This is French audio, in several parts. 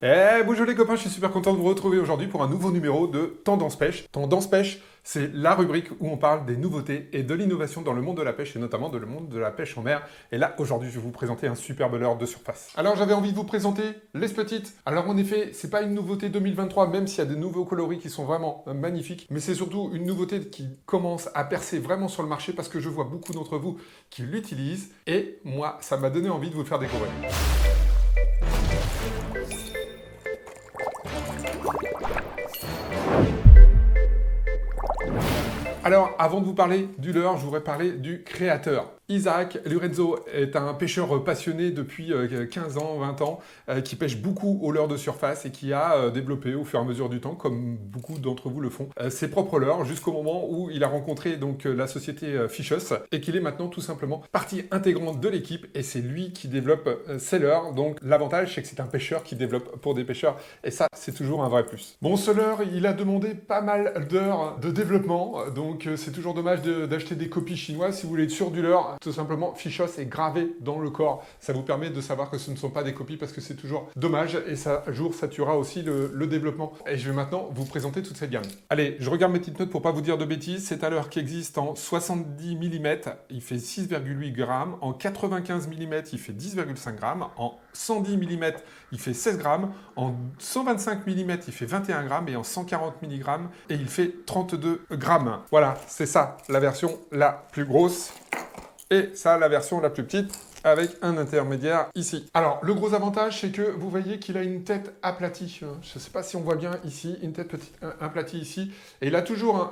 Bonjour les copains, je suis super content de vous retrouver aujourd'hui pour un nouveau numéro de Tendance Pêche. Tendance Pêche, c'est la rubrique où on parle des nouveautés et de l'innovation dans le monde de la pêche et notamment dans le monde de la pêche en mer. Et là, aujourd'hui, je vais vous présenter un superbe leurre de surface. Alors, j'avais envie de vous présenter les petites. Alors, en effet, c'est pas une nouveauté 2023, même s'il y a des nouveaux coloris qui sont vraiment magnifiques, mais c'est surtout une nouveauté qui commence à percer vraiment sur le marché parce que je vois beaucoup d'entre vous qui l'utilisent et moi, ça m'a donné envie de vous le faire découvrir. Alors, avant de vous parler du leurre, je voudrais parler du créateur. Isaac Lorenzo est un pêcheur passionné depuis 15 ans, 20 ans, qui pêche beaucoup au leurre de surface et qui a développé au fur et à mesure du temps, comme beaucoup d'entre vous le font, ses propres leurres jusqu'au moment où il a rencontré donc la société Fishus et qu'il est maintenant tout simplement partie intégrante de l'équipe et c'est lui qui développe ses leurres. Donc l'avantage c'est que c'est un pêcheur qui développe pour des pêcheurs et ça c'est toujours un vrai plus. Bon, ce leurre il a demandé pas mal d'heures de développement, donc c'est toujours dommage d'acheter des copies chinoises si vous voulez être sûr du leurre. Tout simplement, Fishos est gravé dans le corps. Ça vous permet de savoir que ce ne sont pas des copies parce que c'est toujours dommage et ça tuera aussi le développement. Et je vais maintenant vous présenter toute cette gamme. Allez, je regarde mes petites notes pour pas vous dire de bêtises. C'est un leurre qui existe en 70 mm, il fait 6,8 grammes. En 95 mm, il fait 10,5 grammes. En 110 mm, il fait 16 grammes. En 125 mm, il fait 21 grammes. Et en 140 mg, et il fait 32 grammes. Voilà, c'est ça, la version la plus grosse. Et ça, la version la plus petite, avec un intermédiaire ici. Alors, le gros avantage, c'est que vous voyez qu'il a une tête aplatie. Je ne sais pas si on voit bien ici, une tête petite aplatie ici. Et il a toujours,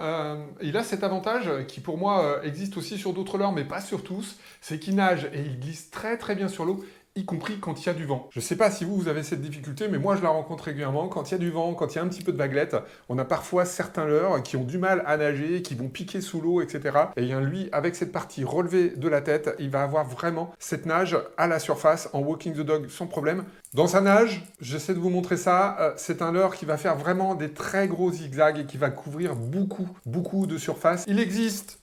il a cet avantage qui pour moi existe aussi sur d'autres leurres, mais pas sur tous, c'est qu'il nage et il glisse très très bien sur l'eau, y compris quand il y a du vent. Je ne sais pas si vous avez cette difficulté, mais moi je la rencontre régulièrement. Quand il y a du vent, quand il y a un petit peu de vaguelette, on a parfois certains leurres qui ont du mal à nager, qui vont piquer sous l'eau, etc. Et bien lui, avec cette partie relevée de la tête, il va avoir vraiment cette nage à la surface, en walking the dog, sans problème. Dans sa nage, j'essaie de vous montrer ça, c'est un leurre qui va faire vraiment des très gros zigzags et qui va couvrir beaucoup de surface. Il existe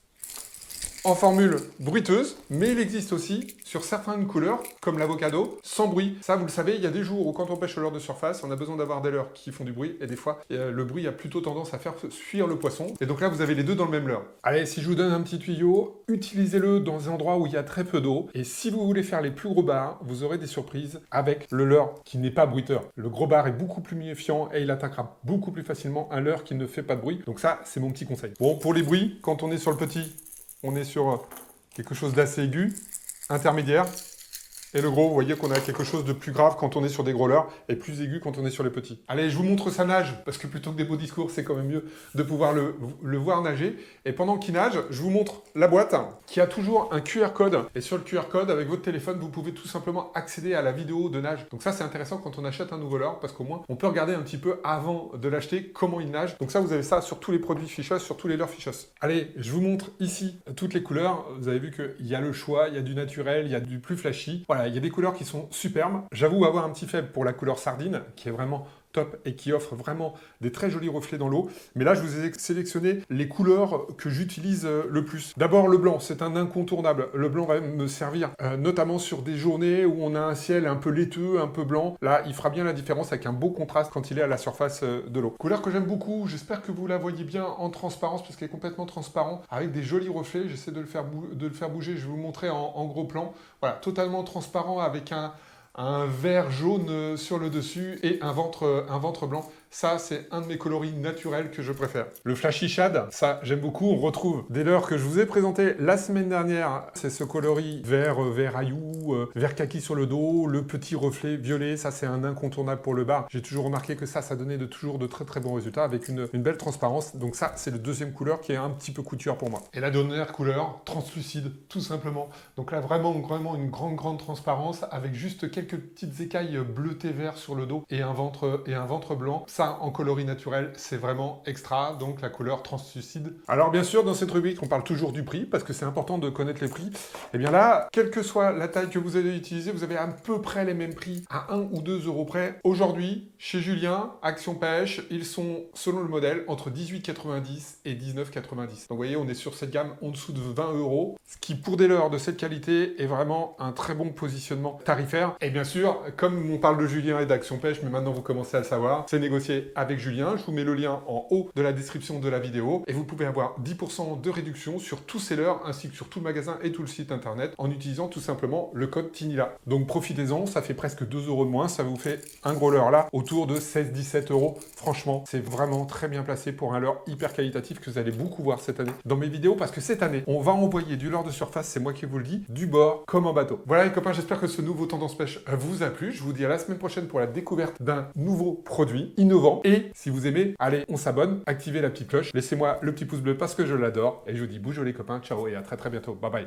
en formule bruiteuse, mais il existe aussi sur certaines couleurs, comme l'avocado, sans bruit. Ça, vous le savez, il y a des jours où quand on pêche le leurre de surface, on a besoin d'avoir des leurres qui font du bruit, et des fois, le bruit a plutôt tendance à faire fuir le poisson. Et donc là, vous avez les deux dans le même leurre. Allez, si je vous donne un petit tuyau, utilisez-le dans des endroits où il y a très peu d'eau. Et si vous voulez faire les plus gros bars, vous aurez des surprises avec le leurre qui n'est pas bruiteur. Le gros bar est beaucoup plus méfiant et il attaquera beaucoup plus facilement un leurre qui ne fait pas de bruit. Donc ça, c'est mon petit conseil. Bon, pour les bruits, quand on est sur le petit, on est sur quelque chose d'assez aigu, intermédiaire. Et le gros, vous voyez qu'on a quelque chose de plus grave quand on est sur des gros leurres et plus aigu quand on est sur les petits. Allez, je vous montre sa nage, parce que plutôt que des beaux discours, c'est quand même mieux de pouvoir le voir nager. Et pendant qu'il nage, je vous montre la boîte qui a toujours un QR code. Et sur le QR code, avec votre téléphone, vous pouvez tout simplement accéder à la vidéo de nage. Donc ça, c'est intéressant quand on achète un nouveau leurre, parce qu'au moins, on peut regarder un petit peu avant de l'acheter comment il nage. Donc ça, vous avez ça sur tous les produits Fishus, sur tous les leurres Fishus. Allez, je vous montre ici toutes les couleurs. Vous avez vu qu'il y a le choix, il y a du naturel, il y a du plus flashy. Voilà, il y a des couleurs qui sont superbes. J'avoue avoir un petit faible pour la couleur sardine, qui est vraiment top et qui offre vraiment des très jolis reflets dans l'eau. Mais là, je vous ai sélectionné les couleurs que j'utilise le plus. D'abord, le blanc, c'est un incontournable. Le blanc va me servir notamment sur des journées où on a un ciel un peu laiteux, un peu blanc. Là, il fera bien la différence avec un beau contraste quand il est à la surface de l'eau. Couleur que j'aime beaucoup, j'espère que vous la voyez bien en transparence, parce qu'elle est complètement transparente, avec des jolis reflets. J'essaie de le faire bouger, je vais vous montrer en gros plan. Voilà, totalement transparent avec un vert jaune sur le dessus et un ventre blanc. Ça, c'est un de mes coloris naturels que je préfère. Le Flashy Shad, ça, j'aime beaucoup. On retrouve des leurres que je vous ai présentés la semaine dernière. C'est ce coloris vert aillou, vert kaki sur le dos, le petit reflet violet. Ça, c'est un incontournable pour le bar. J'ai toujours remarqué que ça donnait toujours de très très bons résultats avec une belle transparence. Donc ça, c'est le deuxième couleur qui est un petit peu couture pour moi. Et la dernière couleur, translucide, tout simplement. Donc là, vraiment une grande transparence avec juste quelques petites écailles bleutées vert sur le dos et un ventre blanc. Ça, en coloris naturel, c'est vraiment extra, donc la couleur translucide. Alors bien sûr, dans cette rubrique, on parle toujours du prix, parce que c'est important de connaître les prix. Et bien là, quelle que soit la taille que vous allez utiliser, vous avez à peu près les mêmes prix, à 1 ou 2 euros près. Aujourd'hui, chez Julien, Action Pêche, ils sont, selon le modèle, entre 18,90 et 19,90. Donc vous voyez, on est sur cette gamme en dessous de 20 euros, ce qui, pour des leurres de cette qualité, est vraiment un très bon positionnement tarifaire. Et bien sûr, comme on parle de Julien et d'Action Pêche, mais maintenant vous commencez à le savoir, c'est négocier avec Julien. Je vous mets le lien en haut de la description de la vidéo et vous pouvez avoir 10% de réduction sur tout seller ainsi que sur tout le magasin et tout le site internet en utilisant tout simplement le code TINILA. Donc profitez-en, ça fait presque 2 € de moins, ça vous fait un gros leurre là autour de 16-17 €. Franchement, c'est vraiment très bien placé pour un leurre hyper qualitatif que vous allez beaucoup voir cette année dans mes vidéos parce que cette année, on va envoyer du leurre de surface, c'est moi qui vous le dis, du bord comme en bateau. Voilà les copains, j'espère que ce nouveau Tendance Pêche vous a plu. Je vous dis à la semaine prochaine pour la découverte d'un nouveau produit innovant. Et si vous aimez, allez, on s'abonne, activez la petite cloche, laissez-moi le petit pouce bleu parce que je l'adore. Et je vous dis bonjour les copains, ciao et à très bientôt. Bye bye.